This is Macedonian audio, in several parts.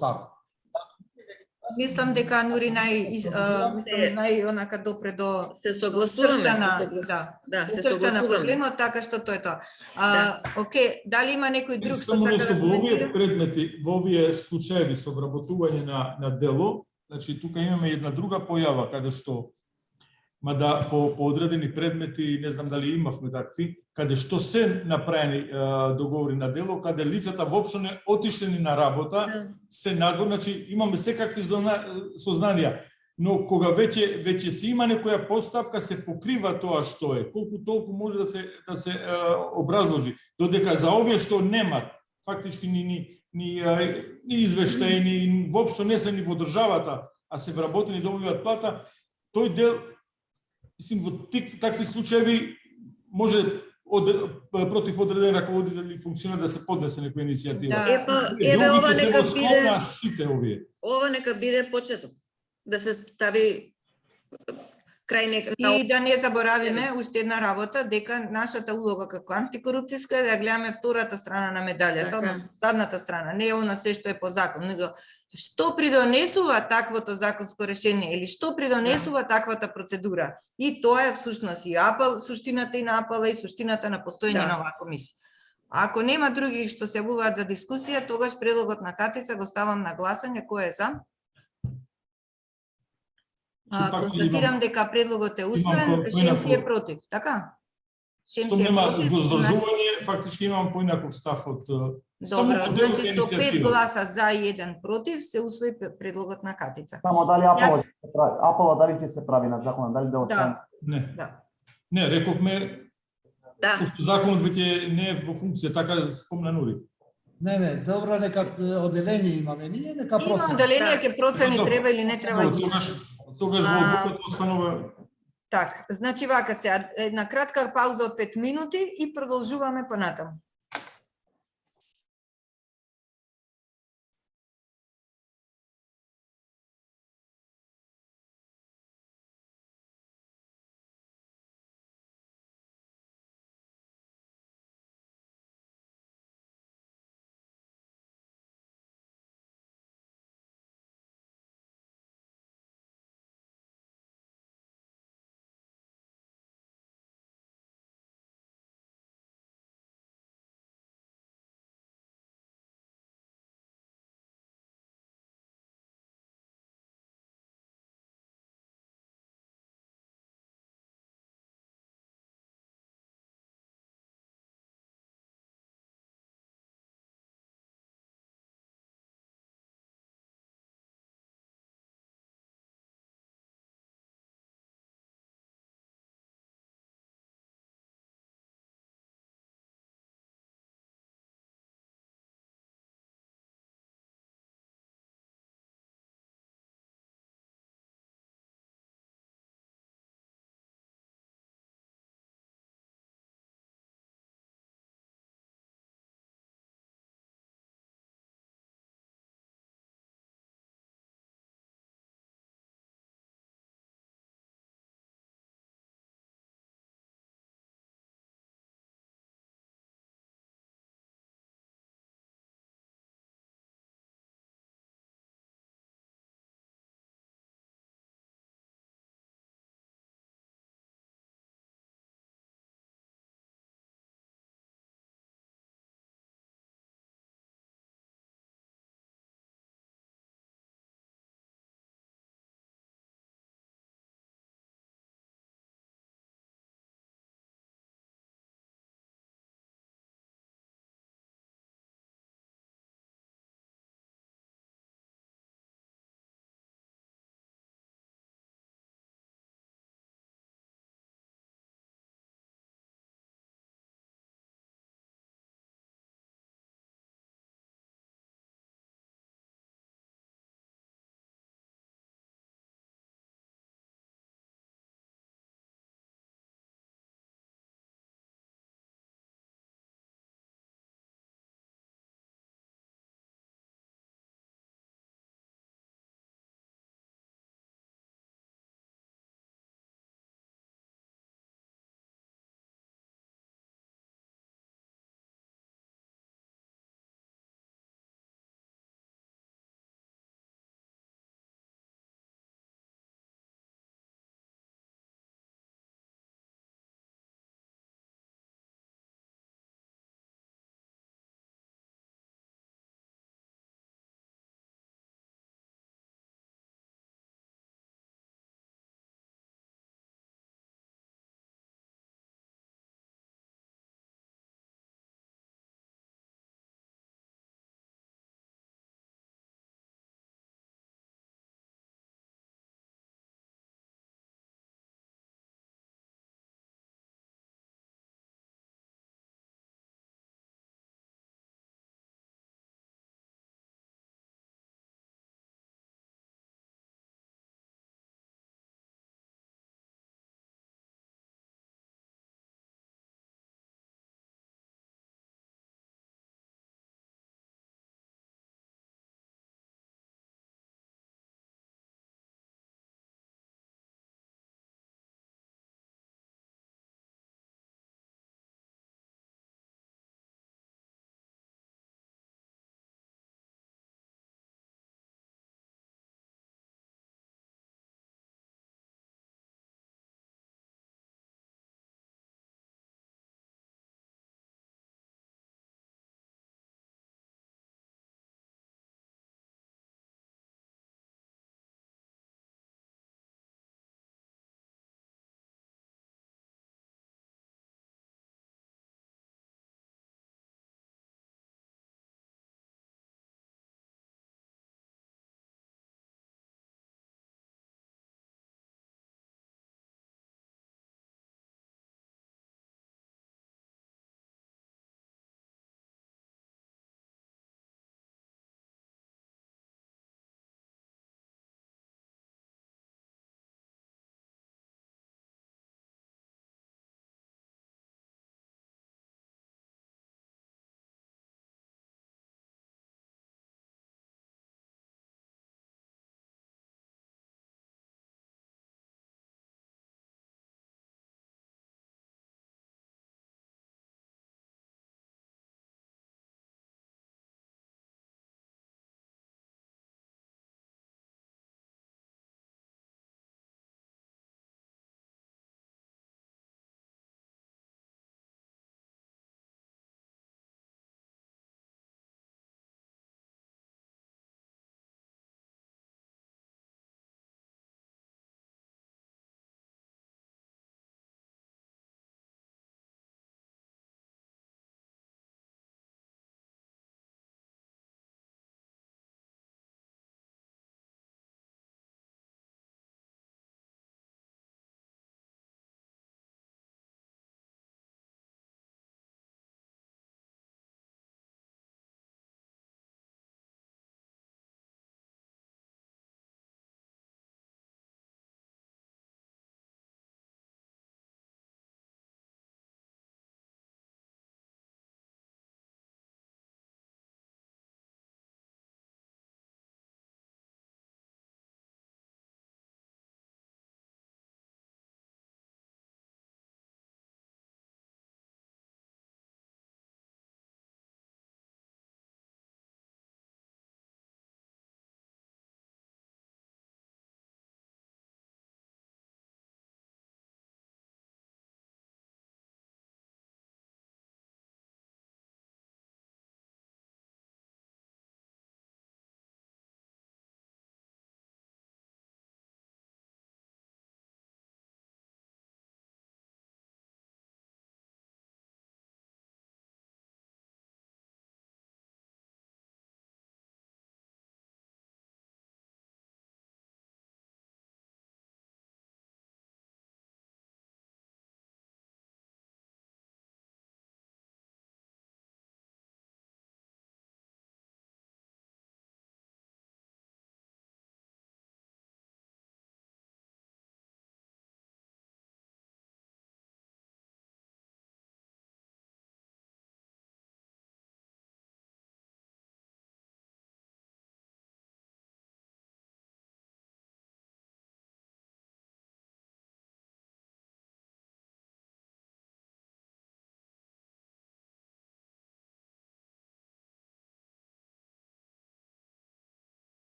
Tako. Мислам дека Нури нај онака допре до Се согласуваме, се согласуваме проблемот, така што тоа е тоа. Окей, дали има некој друг што само сака нешто да во овие коментира? предмети, во овие случаеви со вработување на дело, значи тука имаме една друга појава каде што мада по одредени предмети, не знам дали имавме такви, каде што се направени договори на дело, каде лицата воопшто не отишле ни на работа, се надвор, значи имаме секакви сознанија, но кога веќе се има некоја постапка, се покрива тоа што е, колку толку може да се образложи, додека за овие што немат фактички ни извештаи, ни воопшто не се ни во државата, а се вработени добиваат плата, тој дел, мислим, во такви случаи може против одреден раководител или функционер да се поднесе некоја иницијатива. Еве ова нека биде сите овие. Ова нека биде почеток. Да се стави крај И да не заборавиме уште една работа, дека нашата улога како антикорупцијска е да гледаме втората страна на медалјата, односно задната страна, не она се што е по закон, него што придонесува таквото законско решение или што придонесува таквата процедура. И тоа е всушност и апел, суштината и на апела и суштината на постоење на оваа комисија. Ако нема други што се јавуваат за дискусија, тогаш предлогот на Катица го ставам на гласање. Кој е за? Констатирам дека предлогот е усвоен, Шемси е против, така? Што нема воздржување, фактички имам поинаков став од Добро, значи со 5 гласа за и 1 против се усвои предлогот на Катица. Само дали апелот дали ќе се прави на законот, дали да остане? Не. Не, рековме законот веќе не е во функција, така спомна Нури. Не, добро, нека оделение имаме, ние нека процени. Има оделение, ќе процени треба или не треба. Тогаш во одлуката останува. Так, значи вака се, една кратка пауза од 5 минути и продолжуваме понатаму.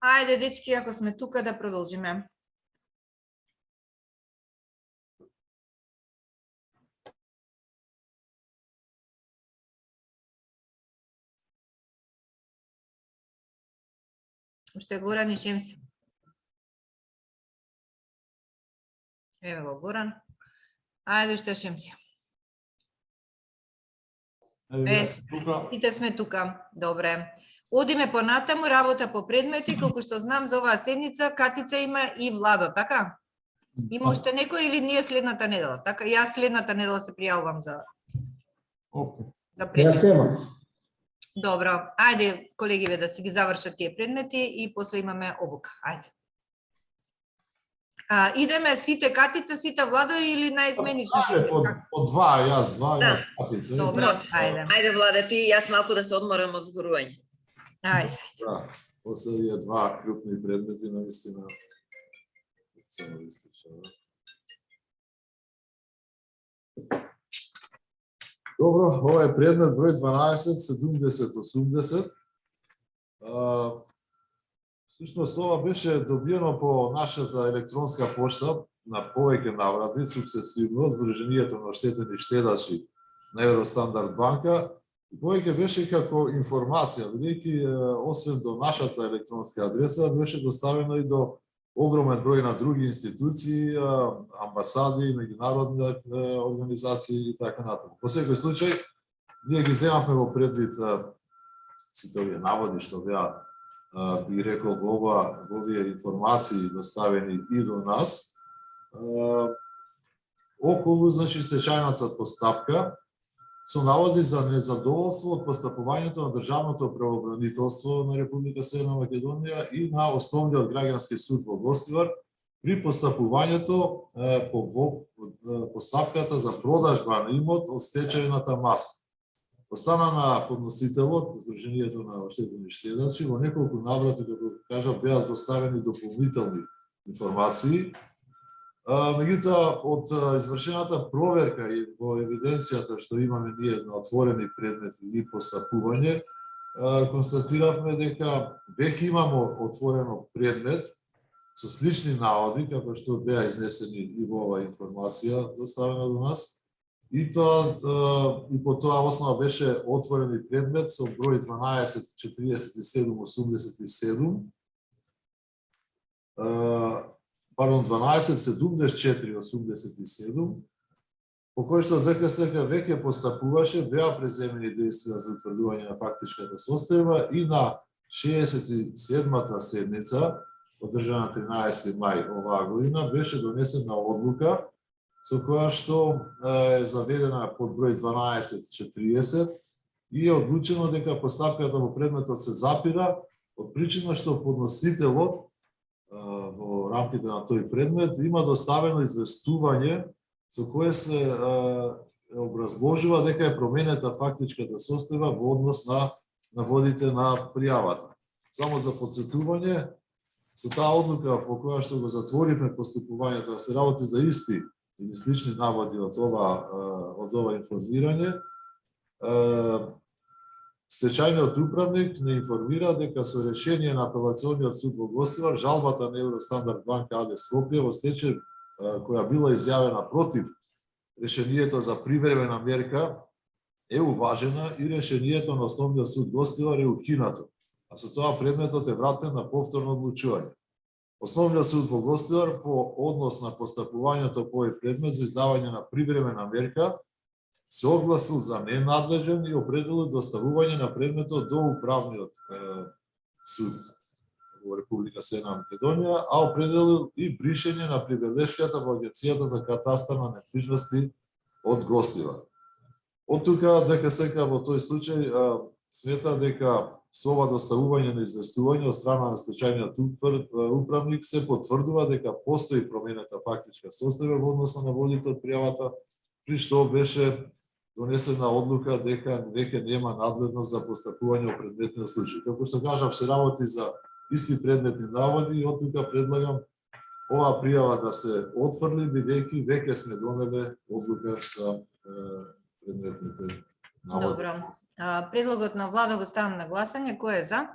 Ајде, дечки, ако сме тука, да продолжиме. Уште Горан и Шемси. Еве го Горан. Ајде, уште Шемси. Сите сме тука. Добре. Одиме понатаму, работа по предмети, колку што знам за оваа седница, Катица има и Владо, така? Има уште некој или ние следната недела? Така, јас следната недела се пријавувам за предмети. Јас немам. Добро, ајде колегиве да си ги завршат тие предмети и после имаме обука. Ајде. Идеме сите Катица, сите Владо или наизменично? По два, јас Катица. Добро, ајде. Ајде, Владе, ти и јас малку да се одморам од зборување. Ајде. Да, после овие два крупни предмети, наистина, само истича. Добро, ова е предмет број 12, 70-80. Всушност, ова беше добиено по нашата електронска пошта на повеќе наврати, сукцесивно, Сдруженијето на оштетени штедачи на Евростандард банка. Повеќе беше како информација, бидејќи освен до нашата електронска адреса, беше доставено и до огромен број на други институции, амбасади, меѓународни организации и така натаму. По секој случај, ние ги земавме во предвид сите овие наводи што беа, би рекол, во овие информации доставени и до нас, околу, значи, стечајната постапка, со наводи за незадоволство од постапувањето на Државното правобранителство на Република Северна Македонија и на Основниот граѓански суд во Гостивар при постапувањето по постапката за продажба на имот од стечајната маса. Остана на подносителот, Сдруженијето на оштетени штедачи, во неколку наврати, како кажав, беа доставени дополнителни информации. Меѓутоа, од извршената проверка и во евиденцијата што имаме ние на отворени предмети и постапување, констатиравме дека веќе имамо отворено предмет со слични наводи, како што беа изнесени и во оваа информација доставена до нас. И по тоа основа беше отворен и предмет со број 12-47-87, 12-74-87, по кој што ДКСК веќе постапуваше, беа преземени действија за утврдување на фактичката состојба и на 67-та седница, одржана 13 мај оваа година, беше донесена одлука со која што е заведена под број 12-40 и е одлучено дека постапката во предметот се запира од причина што подносителот во рамките на тој предмет има доставено известување со кое се образложува дека е променета фактичката состојба во однос на наводите на пријавата. Само за подсетување, со таа одлука по која што го затворивме постапувањето, се работи за исти или слични наводи од ова информирање, стечајниот управник не информира дека со решение на апелациониот суд во Гостивар, жалбата на Евростандард банка АД Скопје во стечај која била изјавена против решението за привремена мерка е уважена и решението на Основниот суд Гостивар е укинато, а со тоа предметот е вратен на повторно одлучување. Основниот суд во Гостивар по однос на постапувањето по овој предмет за издавање на привремена мерка се огласил за ненадлежен и определил доставување на предметот до управниот суд во Република Северна Македонија, а определил и бришење на прибелешката во Агенцијата за катастар на недвижности од Гостивар. Од тука ДКСК во тој случај смета дека со ова доставување на известување од страна на стечајниот управник се потврдува дека постои променета фактичка состојба во однос на наводите од пријавата, при што беше донесена одлука дека веќе нема надлежност за постапување во предметниот случај. Како што кажав, се работи за исти предметни наводи и од тука предлагам оваа пријава да се отфрли, бидејќи веќе сме донеле одлука за предметните наводи. Добро. Предлогот на влада го ставам на гласање. Кој е за?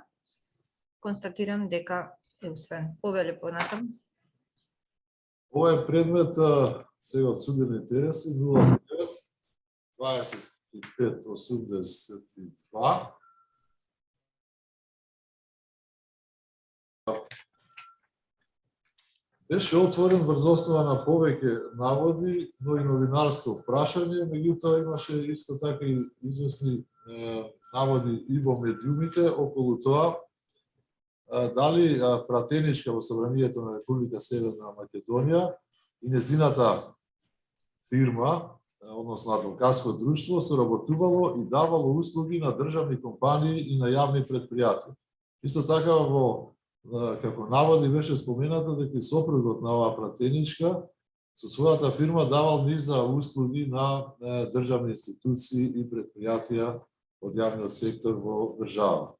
Констатирам дека е усвоен. Повели понатаму. Ова е предмет сега од судени интереси 09 2582. Беше отворен врз основа на повеќе наводи, но и новинарско прашање, меѓутоа имаше исто така и известни наводи и во медиумите околу тоа дали пратеничка во Собранието на Република Северна Македонија и незината фирма, односно адвокатско друштво, соработувало и давало услуги на државни компании и на јавни предпријатија. Исто така во како наводи беше споменато дека и сопругот на оваа пратеничка со својата фирма давал низ за услуги на државни институции и предпријатија од јавниот сектор во држава.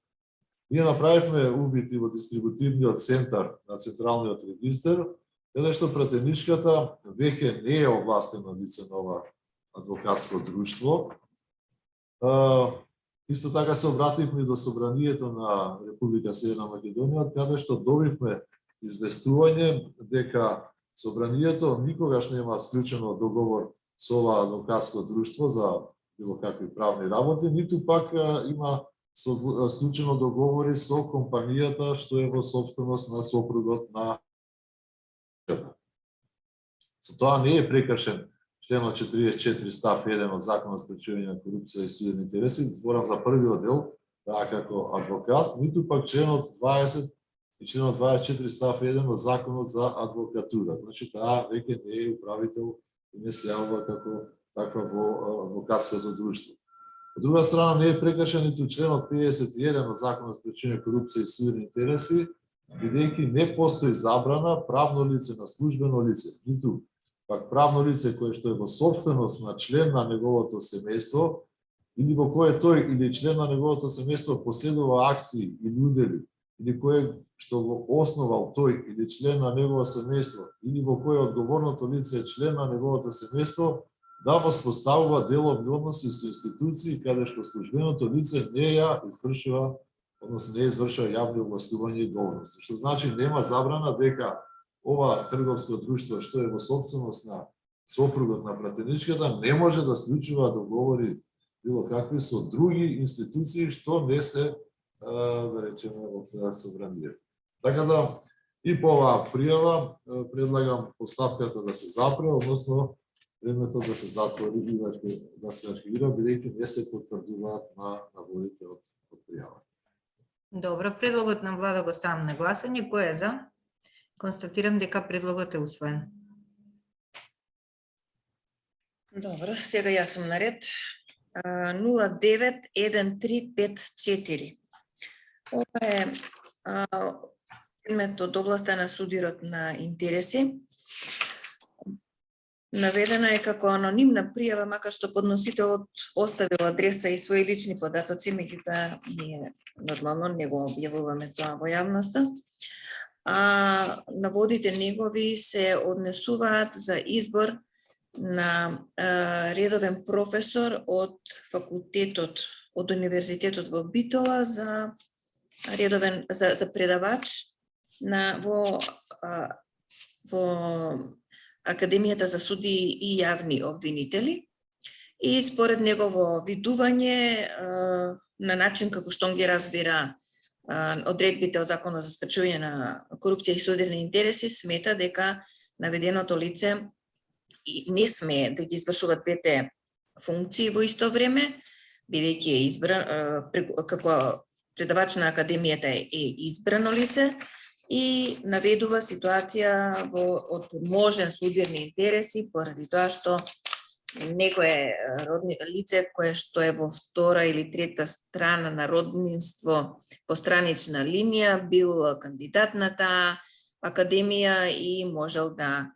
Ние направивме убити во дистрибутивниот центар на Централниот регистер, каде што пратеничката веќе не е овластено лице на ова адвокатско друштво. Исто така се обративме до Собранието на Република Северна Македонија, каде што добивме известување дека Собранието никогаш нема склучено договор со ова адвокатско друштво за било какви правни работи, ниту пак има склучено договори со компанијата што е во собственост на сопругот на. Со тоа не е прекршен членот 44 став 1 од Законот за спречување на корупција и судени интереси, зборам за првиот дел, таа како адвокат, ниту пак членот 20 и членот 24 став 1 од Законот за адвокатура. Значи таа веќе не е управител и не се јавува како таква во адвокатското друштво. Од друга страна не е прекршен ниту членот 51 од Законот за спречување на корупција и судени интереси, бидејќи не постои забрана правно лице на службено лице, ниту пак правно лице кое што е во собственост на член на неговото семејство или во кое тој или член на неговото семејство поседува акции или удели, или кое што го основал тој или член на негово семејство, или во кое одговорното лице е член на неговото семејство, да воспоставува деловни односи со институции каде што службеното лице не ја извршува, односно не извршува јавни овластувања и должности. Што значи нема забрана дека ова трговско друштво што е во собственост на сопругот на пратеничката не може да склучува договори било какви со други институции што не се, да речеме, од Собранието. Така да и по оваа пријава предлагам поставката да се запре, односно предметот да се затвори и да се архивира, бидејќи не се потврдуваат на наводите од пријава. Добро, предлогот на влада го ставам на гласање. Кој е за? Констатирам дека предлогот е усвоен. Добро, сега јас сум наред. 091354. Ова е предмет од областа на судирот на интереси. Наведена е како анонимна пријава, макар што подносителот оставил адреса и своји лични податоци, меѓутоа ние нормално не го објавуваме тоа во јавноста. Наводите негови се однесуваат за избор на редовен професор од факултетот, од Универзитетот во Битола за редовен за предавач во Академијата за судии и јавни обвинители, и според негово видување на начин како што он ги разбира одредбите од Законот за спречување на корупција и судени интереси, смета дека наведеното лице не смее да ги извршува двете функции во исто време, бидејќи е избран како предавач на Академијата е избрано лице, и наведува ситуација од можен судирни интереси поради тоа што некое лице кое што е во втора или трета страна на роднинство по странична линија бил кандидат на таа академија и можел да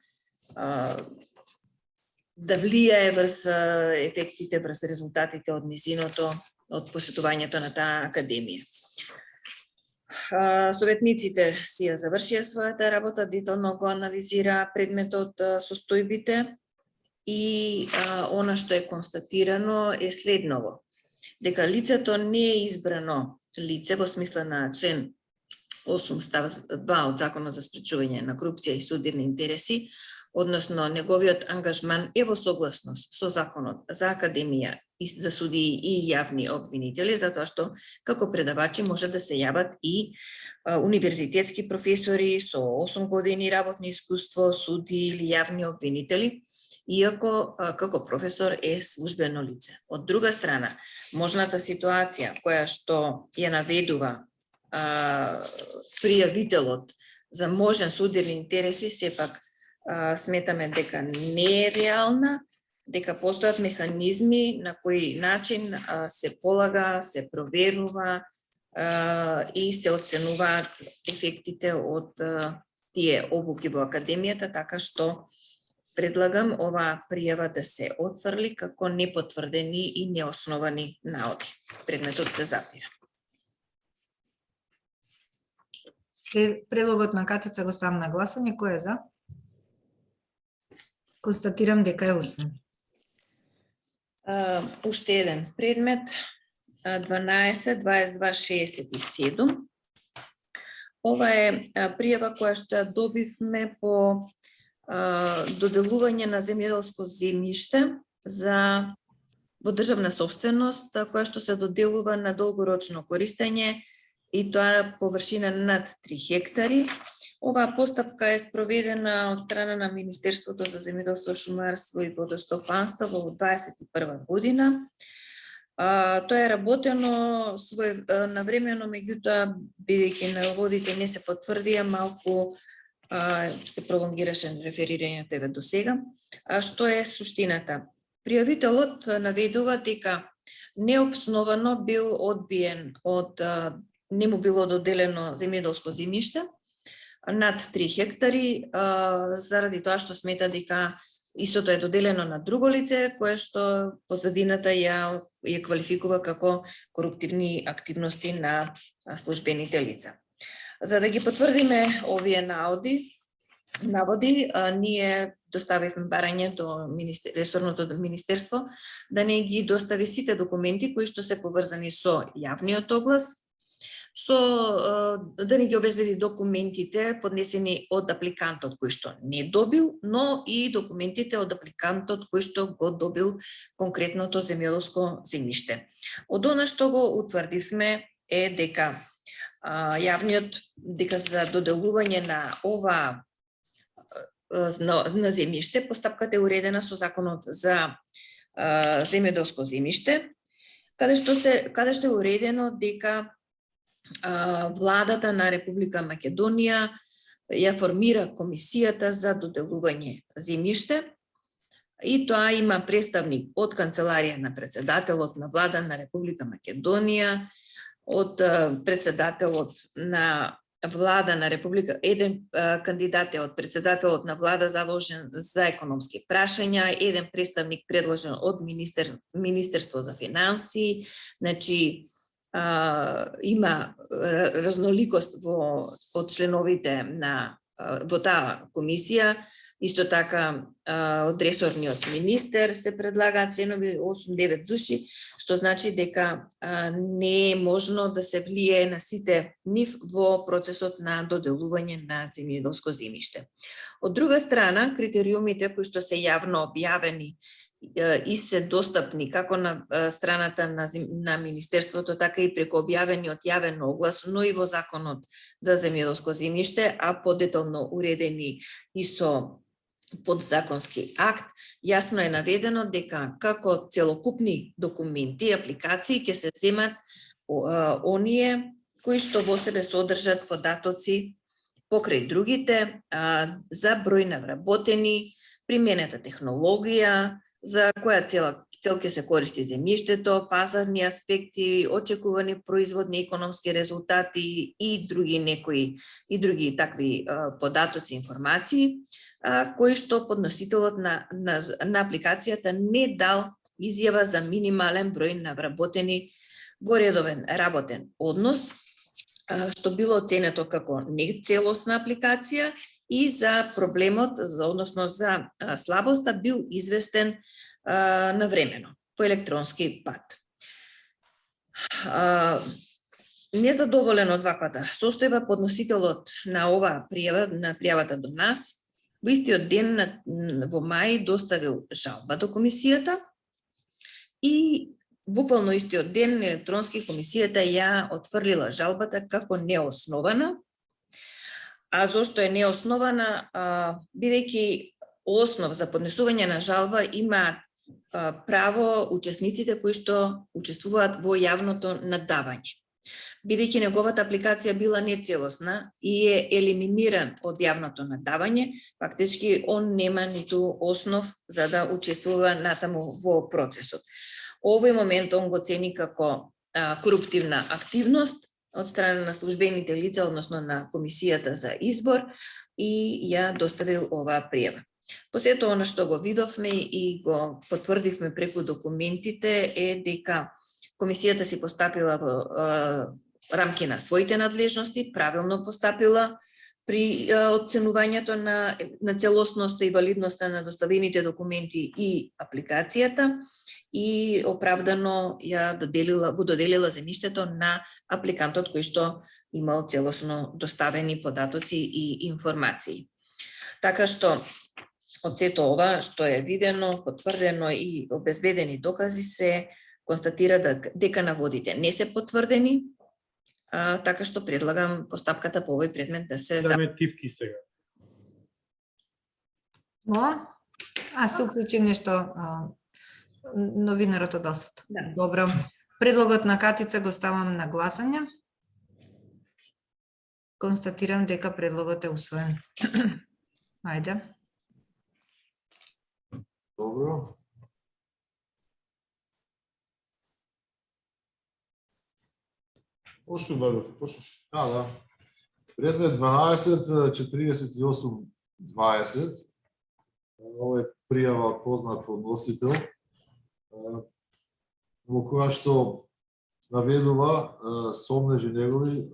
влијае врз ефектите, врз резултатите од низиното, од посетувањето на таа академија. Советниците си ја завршија својата работа, детално го анализира предметот, состојбите, и она што е констатирано е следново. дека лицето не е избрано лице во смисла на член 8 став 2 од Законот за спречување на корупција и судирни интереси, односно неговиот ангажман е во согласност со Законот за академија и за судии и јавни обвинители, затоа што како предавачи може да се јават и универзитетски професори со 8 години работно искуство, судии или јавни обвинители, иако како професор е службено лице. Од друга страна, можната ситуација која што ја наведува пријавителот за можен судирни интереси, сепак сметаме дека не е реална, дека постојат механизми на кој начин се полага, се проверува и се оценуваат ефектите од тие обуки во академијата, така што предлагам оваа пријава да се отфрли како непотврдени и неосновани наоди. Предметот се запира. Предлогот на Катица го ставам на гласање. Кој е за? Констатирам дека е усвоен. Уште еден предмет, 12.22.67. Ова е пријава која што ја добивме по доделување на земјоделско земјиште во државна собственост, која што се доделува на долгорочно користење и тоа површина над 3 хектари. Оваа постапка е спроведена од страна на Министерството за земјоделство, шумарство и водостопанство во 2021 година. Тоа е работено навремено, меѓутоа, бидејќи наводите не се потврдија, малку се пролонгираше реферирањето еве до сега. Што е суштината? Пријавителот наведува дека неосновано бил одбиен не му било доделено земјоделско земјиште над 3 хектари, заради тоа што смета дека истото е доделено на друго лице, кое што позадината ја квалификува како коруптивни активности на службените лица. За да ги потврдиме овие наводи, ние доставивме барање до ресорното министерство да не ги достави сите документи кои што се поврзани со јавниот оглас, да не ги обезбеди документите поднесени од апликантот кој што не добил, но и документите од апликантот кој што го добил конкретното земјоделско земјиште. Од она што го утврдивме е дека дека за доделување на ова на земјиште, постапката е уредена со Законот за земјоделско земјиште, каде што е уредено дека владата на Република Македонија ја формира комисијата за доделување земјиште и тоа има представник од канцеларија на председателот на влада на Република Македонија, од председателот на влада на Република, еден кандидат е од председателот на влада задолжен за економски прашања, еден представник предложен од Министерство за финансии, значи има разноликост од членовите во таа комисија, исто така од ресорниот министер се предлагаат членови 8-9 души, што значи дека не е можно да се влие на сите нив во процесот на доделување на земјоделско земјиште. Од друга страна, критериумите кои што се јавно објавени и се достапни како на страната на Министерството, така и преку објавени од јавен оглас, но и во Законот за земјоделско земјиште, а подетално уредени и со подзаконски акт, јасно е наведено дека како целокупни документи и апликации ќе се земат оние кои што во себе содржат податоци покрај другите за број на вработени, применета технологија, за која цел ќе се користи земјиштето, пазарни аспекти, очекувани производни економски резултати и други такви податоци, информации, кои што подносителот на апликацијата не дал изјава за минимален број на вработени во редовен работен однос, што било оценето како нецелосна апликација и за проблемот, односно за слабоста, бил известен навремено по електронски пат. Незадоволен од ваквата состојба, подносителот на оваа пријава, на пријавата до нас, во истиот ден во мај доставил жалба до комисијата и буквално истиот ден електронски комисијата ја отфрлила жалбата како неоснована. А зошто е неоснована? Бидејќи основ за поднесување на жалба имаат право учесниците кои што учествуваат во јавното наддавање. Бидејќи неговата апликација била нецелосна и е елиминиран од јавното наддавање, фактички он нема ниту основ за да учествува натаму во процесот. Овој момент он го цени како коруптивна активност од страна на службените лица, односно на комисијата за избор, и ја доставил оваа пријава. По сето она што го видовме и го потврдивме преку документите е дека комисијата си постапила во рамки на своите надлежности, правилно постапила при оценувањето на целосноста и валидноста на доставените документи и апликацијата и оправдано го доделила земјиштето на апликантот кој што имал целосно доставени податоци и информации. Така што од сето ова што е видено, потврдено и обезбедени докази се констатира дека наводите не се потврдени, така што предлагам постапката по овој предмет да се Тивки сега. Се уклучи нешто новинарот од ОСОТ. Да. Добро. Предлогот на Катица го ставам на гласање. Констатирам дека предлогот е усвоен. Ајде. Добро. Пошли, Владов, пошли. Да. Предмет 12.48.20. Ова е пријава познат подносител, во која што наведува сомнежи негови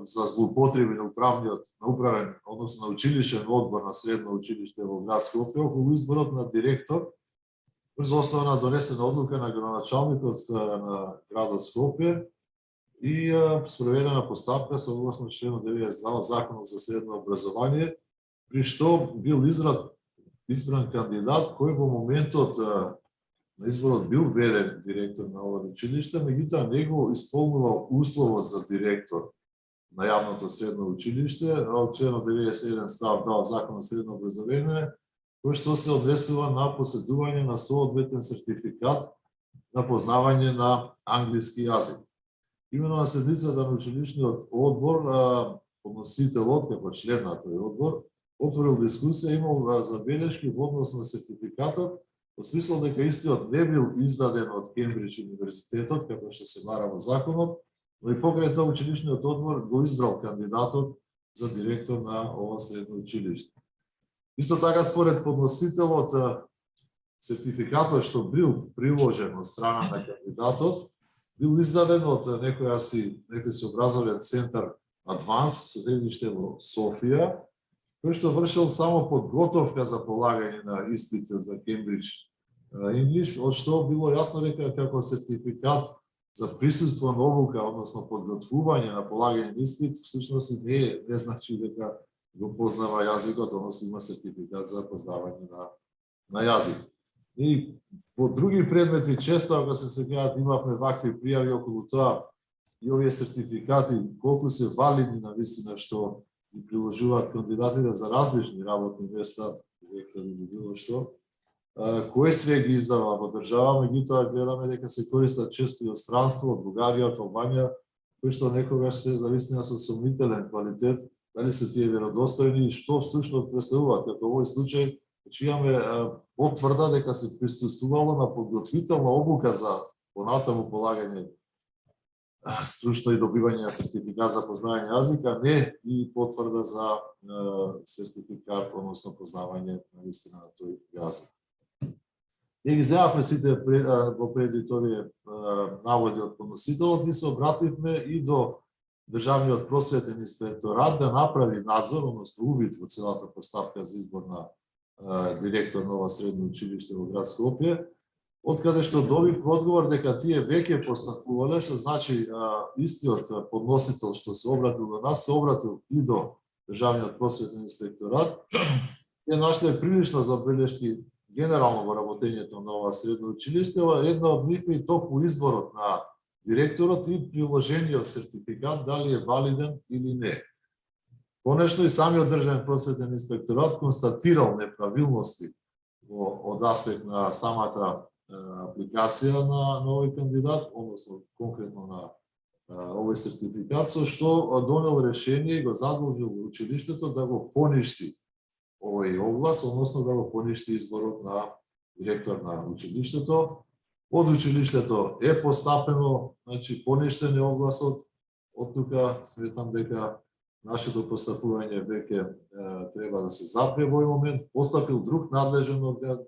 за злоупотреби на управен, односно на училишен одбор на средно училиште во град Скопје околу изборот на директор врз основа на донесена одлука на градоначалникот на градот Скопје и спроведена постапка согласно член 92 Законот за средно образование, при што бил избран кандидат кој во моментот на изборот бил веден директор на ова училиште, меѓутоа не го исполнувал условот за директор на јавното средно училиште, од член 91 став 2 Законот за средно образование, кој што се однесува на поседување на соодветен сертификат на познавање на англиски јазик. Имено на седницата на училишниот одбор, подносителот како член на тој одбор отворил дискусија, имал забелешки во однос на сертификатот, во смисол дека истиот не бил издаден од Кембридж универзитетот, како што се бара во законот, но и покрај тоа училишниот одбор го избрал кандидатот за директор на ова средно училиште. Исто така, според подносителот, сертификатот што бил приложен од страна на кандидатот, бил издаден од некој си образовен центар Адванс со седиште во Софија, кој што вршил само подготовка за полагање на испитот за Кембридж English, од што било јасно дека како сертификат за присуство на обука, односно подготвување на полагање на испит, всушност не значи дека го познава јазикот, односно има сертификат за познавање на јазик. И во други предмети често, ако се сеќавате, имавме вакви пријави околу тоа и овие сертификати колку се валидни на вистина што ги приложуваат кандидатите за различни работни места, или било што, кој све ги издава во држава, меѓутоа гледаме дека се користат често и од странство, од Бугарија, од Албанија, кои што некогаш се завистина со сомнителен квалитет, дали се тие веродостојни и што всушност представуваат, како овој случај, че имаме потврда дека се присуствувало на подготвителна обука за понатаму полагање стручно и добивање на сертификат за познавање јазика, не и потврда за сертификат, односно познавање на вистина на тој јазик. Ние ги земавме сите во предвид овие наводи од подносителот и се обративме и до Државниот просветен инспекторат да направи надзор, односно увид во целата постапка за избор на директор на ова средно училиште во град Скопје Откаде што добив одговор дека тие веќе постапувале, што значи истиот подносител што се обратил до нас, се обратил и до Државниот просветен инспекторат, е нашле прилично забелешки генерално во работењето на ова средно училиште. Една од нив е и то по изборот на директорот и приложениот сертификат дали е валиден или не. Конечно и самиот Државен просветен инспекторат констатирал неправилности од аспект на самата апликација на овој кандидат, односно конкретно на овој сертификат, со што донел решение и го задолжил училиштето да го поништи овој оглас, односно да го поништи изборот на директор на училиштето. Од училиштето е постапено, значи поништен е огласот. Од тука сметам дека нашето постапување веќе треба да се запре во овој момент. Постапил друг надлежен орган,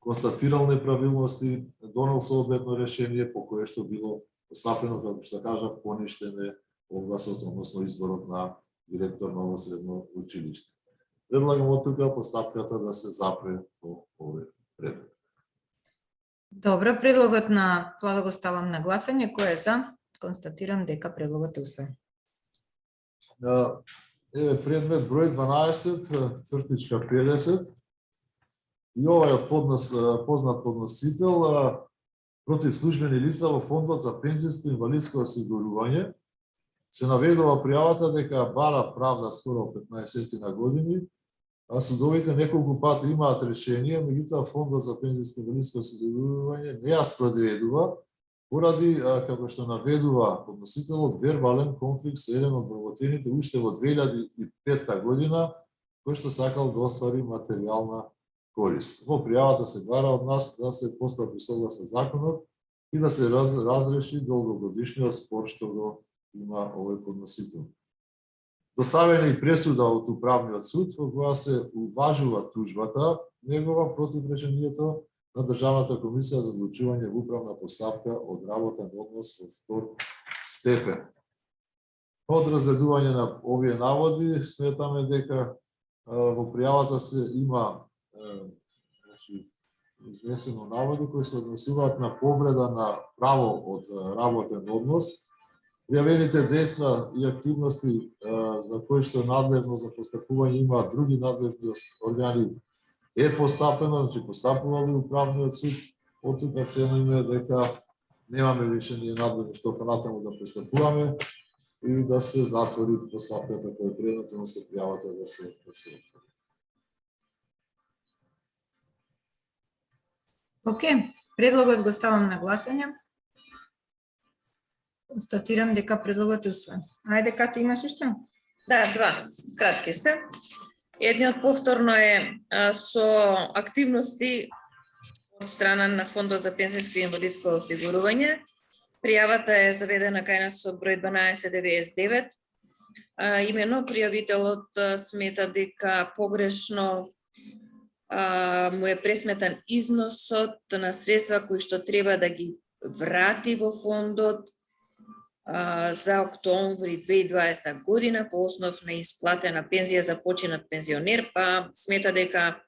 констатирал неправилности, донел соодветно решение по кое што било постапено, како што кажав, поништен е огласот, односно изборот на директор на ово средно училиште. Предлагам од тука постапката да се запре по овој предмет. Добро, предлогот на Владо го ставам на гласање. Кој е за? Констатирам дека предлогот е усвоен. Еве предмет број 12, цртичка 50. И овај познат подносител против службени лица во Фондот за пензијско и инвалидско осигурување се наведува пријавата дека бара правда скоро 15 на години, а судовите неколку пати имаат решение, меѓутоа Фондот за пензијско и инвалидско осигурување не ја спроведува поради, како што наведува подносителот, вербален конфликт со еден од вработените уште во 2005 година, кој што сакал да оствари материјална корист. Во пријавата се бара од нас да се постапи согласно законот и да се разреши долгогодишниот спор што го има овој подносител. Доставена и пресуда од управниот суд во која се уважува тужбата негова против решението на Државната комисија за одлучување во управна постапка од работен однос во втор степен. Од разгледување на овие наводи сметаме дека во пријавата се има изнесено наводи кои се однесуваат на повреда на право од работен однос. Пријавените дејства и активности за кои што е надлежно за постапување имаат други надлежни органи е постапено, значи постапували управниот суд. Од тука цениме дека немаме више ние надлежно што понатаму да постапуваме и да се затвори постапката која е предметот на пријавата да се отвори. Океј, предлогот го ставам на гласање. Констатирам дека предлогот е усвоен. Ајде, Кати, имаш уште? Да, два кратки се. Едниот повторно е со активности од страна на Фондот за пензијско и инвалидско осигурување. Пријавата е заведена кај нас со број 1299. Имено пријавителот смета дека погрешно му е пресметан износот на средства кои што треба да ги врати во фондот за октомври 2020 година по основ на исплатена пензија за починат пензионер, па смета дека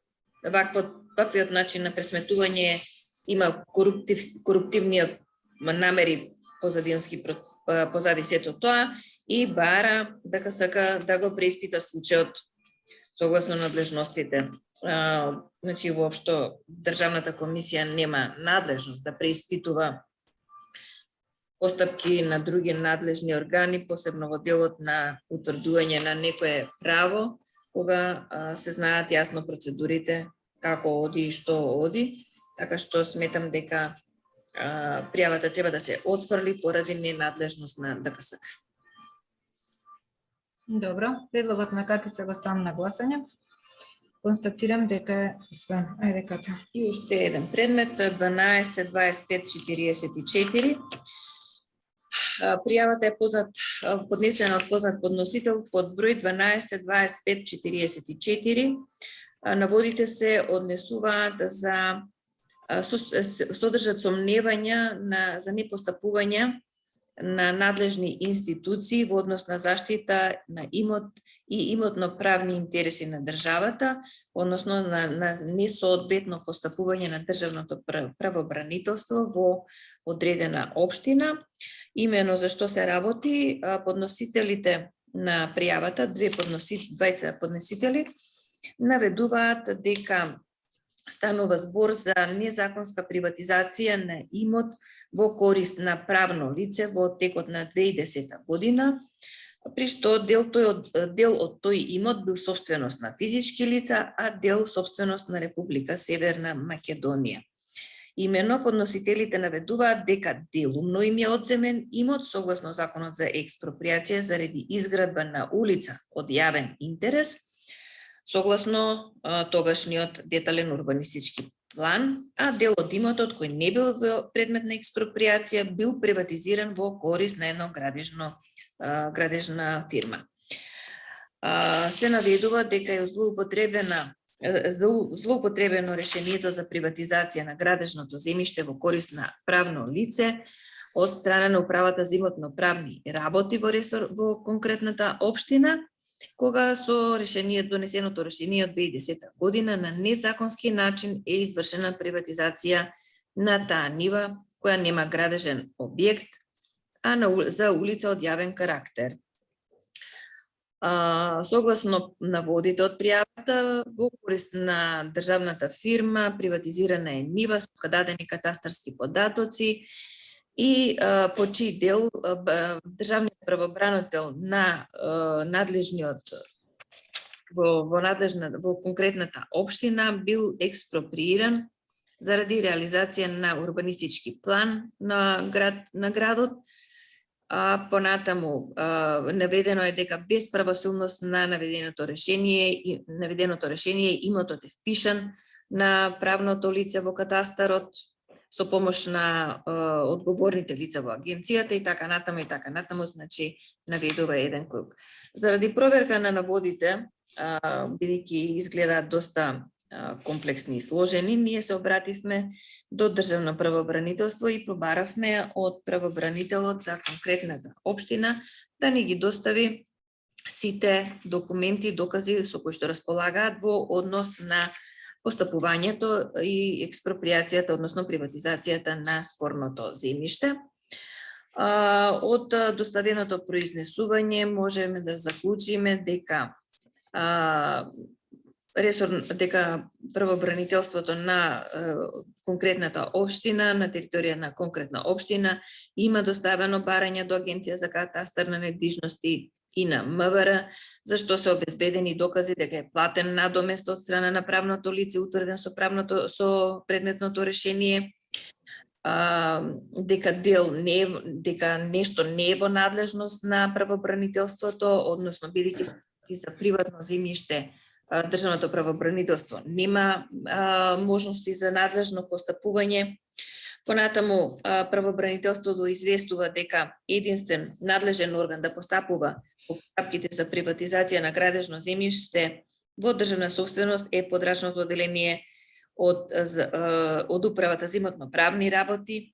ваквиот начин на пресметување има коруптивниот намери позади сето тоа и бара дека сака да го преиспита случајот согласно надлежностите. Значи, воопшто, Државната комисија нема надлежност да преиспитува постапки на други надлежни органи, посебно во делот на утврдување на некое право, кога се знаат јасно процедурите, како оди и што оди, така што сметам дека пријавата треба да се отфрли поради ненадлежност на ДКСК. Добро, предлогот на Катица го ставам на гласање. Констатирам дека е усвоен. Ајде, Кати. И уште еден предмет, 12.25.44. Пријавата е поднесена од познат подносител под број 12.25.44. Наводите се однесуваат содржат сомневања за непостапување на надлежни институции во однос на заштита на имот и имотно-правни интереси на државата, односно на несоодветно постапување на државното правобранителство во одредена општина. Имено за што се работи, подносителите на пријавата, двајца подносители, наведуваат дека станува збор за незаконска приватизација на имот во корист на правно лице во текот на 2010 година, при што дел од тој имот бил собственост на физички лица, а дел собственост на Република Северна Македонија. Имено подносителите наведуваат дека делумно им е одземен имот согласно Законот за експроприација заради изградба на улица од јавен интерес, согласно тогашниот детален урбанистички план, а дел од имотот кој не бил предмет на експроприација бил приватизиран во корист на една градежна фирма. Се наведува дека е злоупотребено решението за приватизација на градежното земјиште во корист на правно лице од страна на управата за имотно-правни работи во конкретната општина, кога со донесеното решение од 2010 година на незаконски начин е извршена приватизација на таа нива која нема градежен објект, а за улица од јавен карактер. Согласно наводите од пријавата, во корист на државната фирма приватизирана е нива со дадени катастарски податоци и по чиј дел државниот правобранител на надлежниот во конкретната општина бил експроприиран заради реализација на урбанистички план на градот. Понатаму наведено е дека без правосилност на наведеното решение имотот е впишан на правното лице во катастарот со помош на одговорните лица во агенцијата и така натаму, значи наведува еден круг. Заради проверка на наводите, бидејќи изгледаат доста комплексни и сложени, ние се обративме до Државно правобранителство и побаравме од правобранителот за конкретната општина да ни ги достави сите документи и докази со кои што располагаат во однос на постапувањето и експроприацијата, односно приватизацијата на спорното земјиште. Од доставеното произнесување можеме да заклучиме дека правобранителството на конкретната општина, на територија на конкретна општина, има доставено барање до Агенција за катастар на недвижности и на МВР, зашто се обезбедени докази дека е платен надомест од страна на правното лице утврден со предметното решение, дека нешто не е во надлежност на правобранителството, односно бидејќи за приватно земјиште Државното правобранителство нема можности за надлежно постапување. Понатаму правобранителството известува дека единствен надлежен орган да постапува по постапките за приватизација на градежно земјиште во државна собственост е подрачното одделение од управата за имотно-правни работи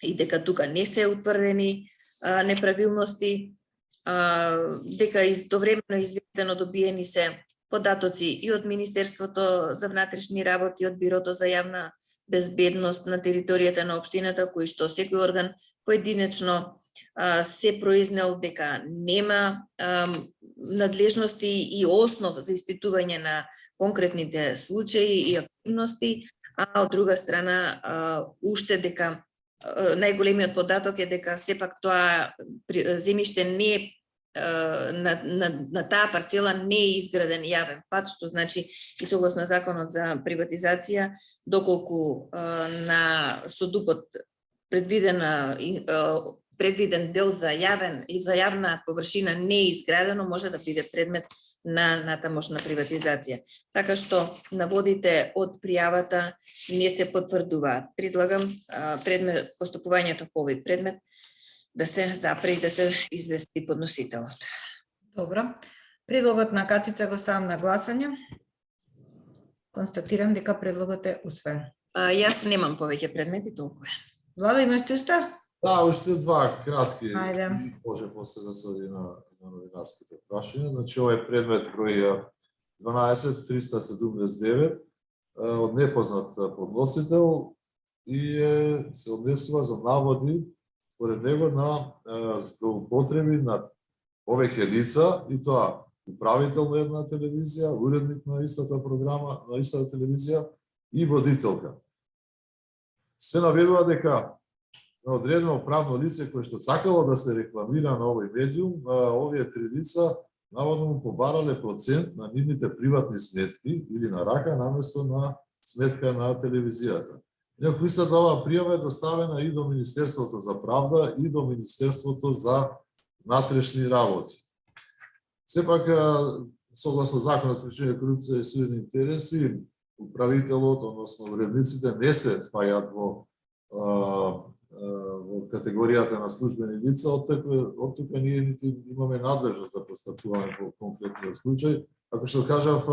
и дека тука не се утврдени неправилности, дека истовремено известено добиени се податоци и од Министерството за внатрешни работи, од Бирото за јавна безбедност на територијата на општината, кој што секој орган поединечно се произнел дека нема надлежности и основ за испитување на конкретните случаи и активности, а од друга страна уште дека најголемиот податок е дека сепак тоа земјиште не е на таа парцела не е изграден јавен пат, што значи и согласно Законот за приватизација, доколку на содупот предвиден дел за јавна површина не е изградено, може да биде предмет на натамошна приватизација. Така што наводите од пријавата не се потврдуваат. Предлагам постапувањето по овој предмет да се запре и да се извести подносителот. Добро. Предлогот на Катица го ставам на гласање. Констатирам дека предлогот е усвоен. Јас немам повеќе предмети, толку е. Влада, имаш ти уште? Да, уште два кратки. Ајде. Може после да се оди на новинарските прашања. Значи, ова е предмет број 12379 од непознат подносител и се однесува за наводи според него на злоупотреби на повеќе лица, и тоа управител на една телевизија, уредник на истата програма, на истата телевизија и водителка. Се наведува дека на одредено правно лице кое што сакало да се рекламира на овој медиум, овие три лица наводно му побарале процент на нивните приватни сметки или на рака наместо на сметка на телевизијата. Инаку истата оваа пријава е доставена и до Министерството за правда и до Министерството за внатрешни работи. Сепак, согласно Законот за спречување корупција и сувени интереси, управителот, односно уредниците не се спајат во категоријата на службени лица, оттука ние нити имаме надлежност да постапуваме по конкретниот случај. Ако што кажав,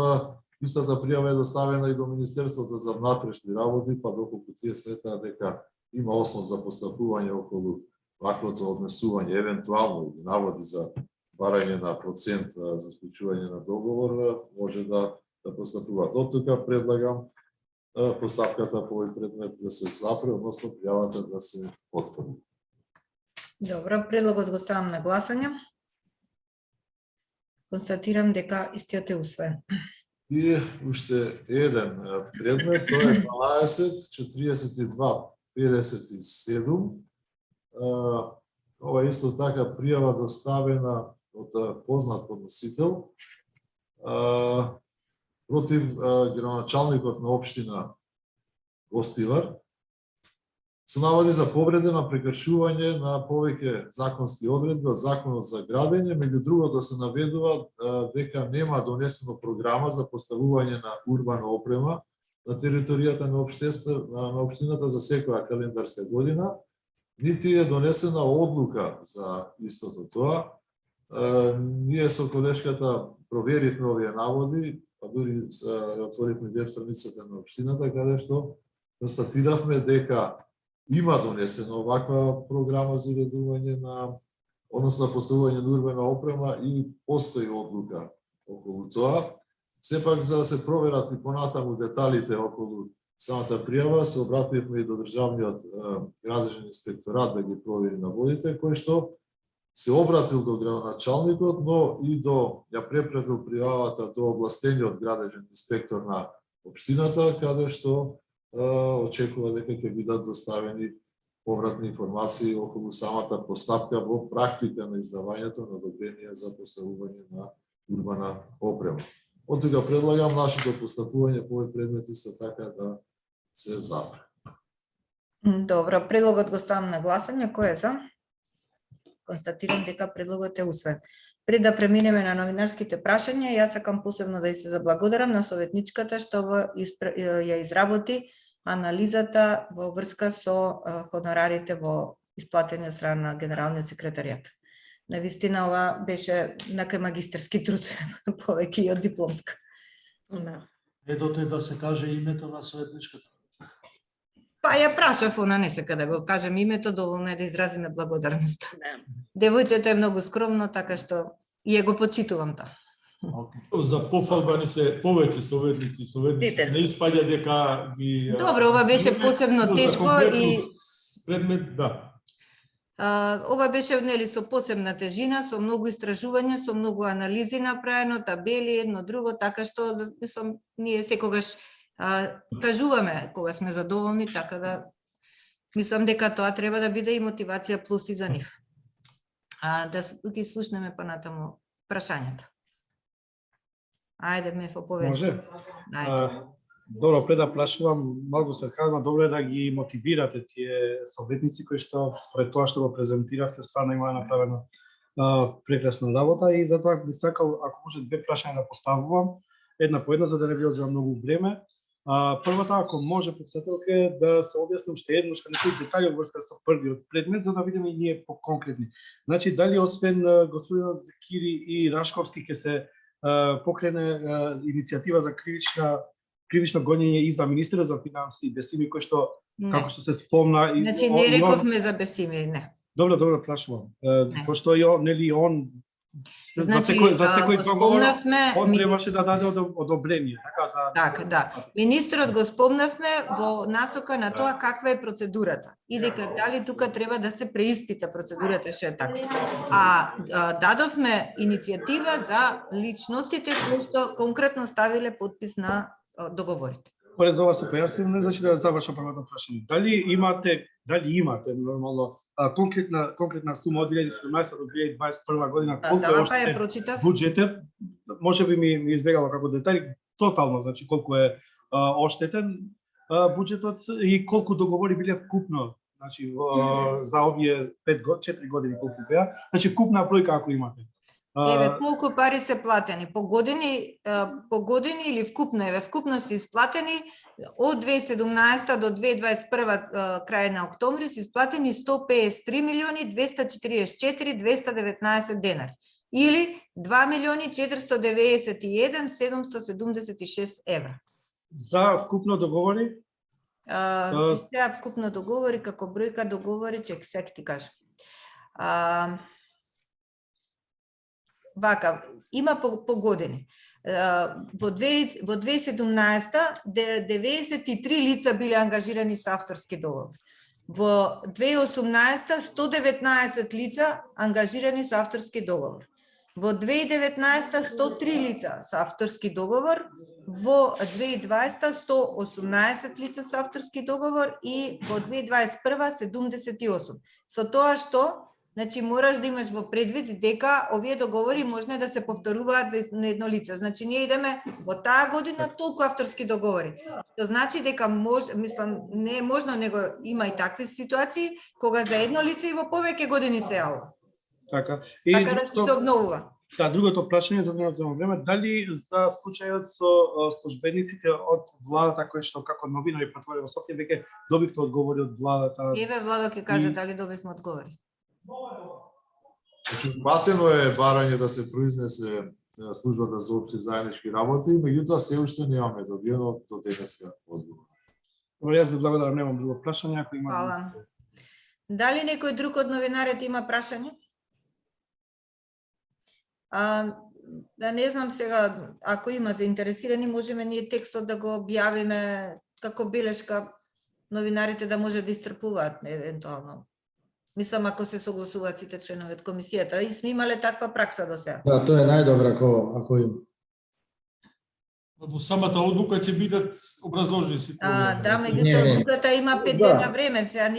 истата пријава е доставена и до Министерството за внатрешни работи, па доколку тие сметаат дека има основ за постапување околу ваквото однесување, евентуално наводи за барање на процент за склучување на договор, може да постапуваат. Оттука предлагам постапката по овој предмет да се запре, односно пријавата да се отфрли. Добро, предлогот го ставам на гласање. Констатирам дека истиот е усвоен. И уште еден предмет, тоа е 12-42-57. Ова е исто така пријава доставена од познат подносител против градоначалникот на општина Гостивар се наводи за повреда на прекршување на повеќе законски одредби од Законот за градење. Меѓу другото се наведува дека нема донесено програма за поставување на урбана опрема на територијата на општината за секоја календарска година, нити е донесена одлука за истото тоа. Ние со колешката проверивме овие наводи, па дури отворивме веб страницата на општината, каде што констатиравме дека има донесена оваква програма за уредување на, односно поставување на урбана опрема и постои одлука околу тоа. Сепак, за да се проверат и понатаму деталите околу самата пријава, се обративме и до Државниот градежен инспекторат да ги провери наводите, кој што се обратил до градоначалникот, но и ја препратил пријавата до областениот градежен инспектор на општината, каде што очекува дека ќе бидат доставени повратни информации околу самата постапка во практика на издавањето на одобрение за поставување на урбана опрема. Оттука предлагам нашето постапување по овој предмет исто така да се запре. Добро, предлогот го ставам на гласање. Кој е за? Констатирам дека предлогот е усвоен. Пред да преминеме на новинарските прашања, јас сакам посебно да се заблагодарам на советничката што ја изработи анализата во врска со хонорарите во исплатени од страна на Генералниот секретаријат. Навистина ова беше некој магистерски труд, повеќе и од дипломска. Едото е да се каже името на советничката. Па ја прашав, она не сека да го кажем името, доволно е да изразиме благодарност. Девојчето е многу скромно, така што и ја го почитувам тоа. За пофалба не се повеќе советници, не испаѓа дека ги... Добро, ова беше посебно тешко и... Предмет, да. Ова беше нели со посебна тежина, со многу истражувања, со многу анализи направено, табели, едно друго, така што мислам ние секогаш кажуваме кога сме задоволни, така да мислам дека тоа треба да биде и мотивација плюс и за нив. Да ги слушнеме понатаму прашањата. Ајде, Мефо, повеќе. Може? Ајде. Добро, пред да прашувам, малку сарказма, добро е да ги мотивирате тие советници кои што според тоа што го презентиравте стварно има направена прекрасна работа и затоа би сакал, ако може, две прашања да поставувам, една по една за да не ви одзема многу време. Првата, ако може, председателка, е да се објасни уште еднаш некои детали во врска со првиот предмет, за да видиме и ние по-конкретни. Значи, дали освен господинот Закири и Рашковски ќе се покрене иницијатива за кривична кривично гонење и за министерот за финансии Бесими кој што Не. како што се спомна и Значи не рековме за Бесими, не. Добро, прашувам. Не. Пошто нели он Значи, за секој го договор спомнавме, он требаше да даде одобрение, така за така, да. Министерот го спомнавме во насока на тоа каква е процедурата и дека дали тука треба да се преиспита процедурата што е така. Дадовме иницијатива за личностите кои што конкретно ставиле подпис на договорите. Поред за ова се појаснив, не значи да завршам првото прашање. Дали имате нормално конкретна сума од 2017 до 2021 година, колку е Па прочитав. буџетот, можеби ми избегало како детали, тотално, значи колку е оштетен буџетот и колку договори биле вкупно, значи за овие 4 години колку беа, значи вкупна бројка ако имате. Еве колку пари се платени по години или вкупно, вкупно се исплатени од 2017 до 2021 крај на октомври се исплатени 153 милиони 244 219 денари или 2 милиони 491 776 евра. За вкупно договори? Сега вкупно договори како бројка договори, чек сега ти кажам. Вака, има по години. Во 2017 93 лица биле ангажирани со авторски договор. Во 2018 119 лица ангажирани со авторски договор. Во 2019 103 лица со авторски договор, во 2020 118 лица со авторски договор и во 2021 78. Со тоа што значи мораш да имаш во предвид дека овие договори може да се повторуваат за едно лице. Значи ние идеме во таа година толку авторски договори. Што значи дека не е можно, него има и такви ситуации кога за едно лице и во повеќе години се јавува. Така. Така да се обновува. Да, другото прашање за да земам време, дали за случајот со службениците од владата кои што како новинари патруеле во Софија веќе добивте одговори од владата? Еве Владо ќе каже дали добивме одговори. Значи, платено е барање да се произнесе службата за општи заеднички работи, меѓутоа се уште немаме добиено до денеска одговор. Добро, јас ви благодарам, немам друго прашање, ако има. Фала. Дали некој друг од новинарите има прашање? Да не знам сега, ако има заинтересирани, можеме ние текстот да го објавиме како белешка, новинарите да може да исцрпуваат евентуално. Мислам, ако се согласуваат сите членови од комисијата. И сме имале таква пракса до сега. Да, тоа е најдобро ако има. Во самата одлука ќе бидат образложени сите. Да, меѓутоа одлуката има 5 дена време, сега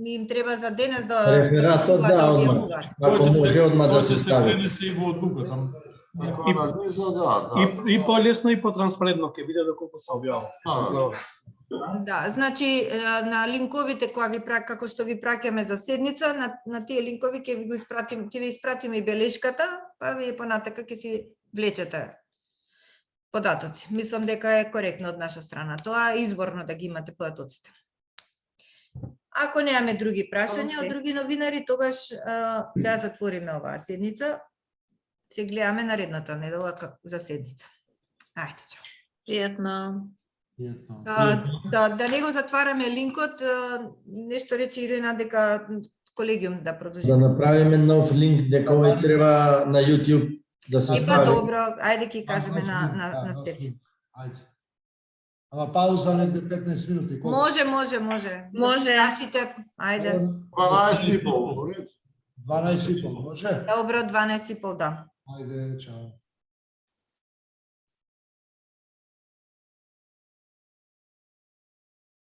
им треба за денес да рефератот да одма. Ако може одма да се стави. Пренесе и во одлуката. И полесно и потранспарентно ќе биде доколку се објавува. Да, значи на линковите како што ви праќаме за седница, на тие линкови ќе ви испратиме и белешката, па вие понатака ќе си влечете податоци. Мислам дека е коректно од наша страна. Тоа е изворно да ги имате податоците. Ако немаме други прашања од други новинари, тогаш да затвориме оваа седница. Се гледаме наредната недела за седница. Ајде, чао. Пријатно. Да не го затвараме линкот, нешто рече Ирина дека колегиум да продолжи. Да направиме нов линк дека овој треба на YouTube да се стави. Добро, ајде ќе кажеме на Стефи. Ајде. Ама пауза негде 15 минути. Може. Може. Значите, ајде. 12,5, 12,5, може? Добро, 12,5, да. Ајде, чао.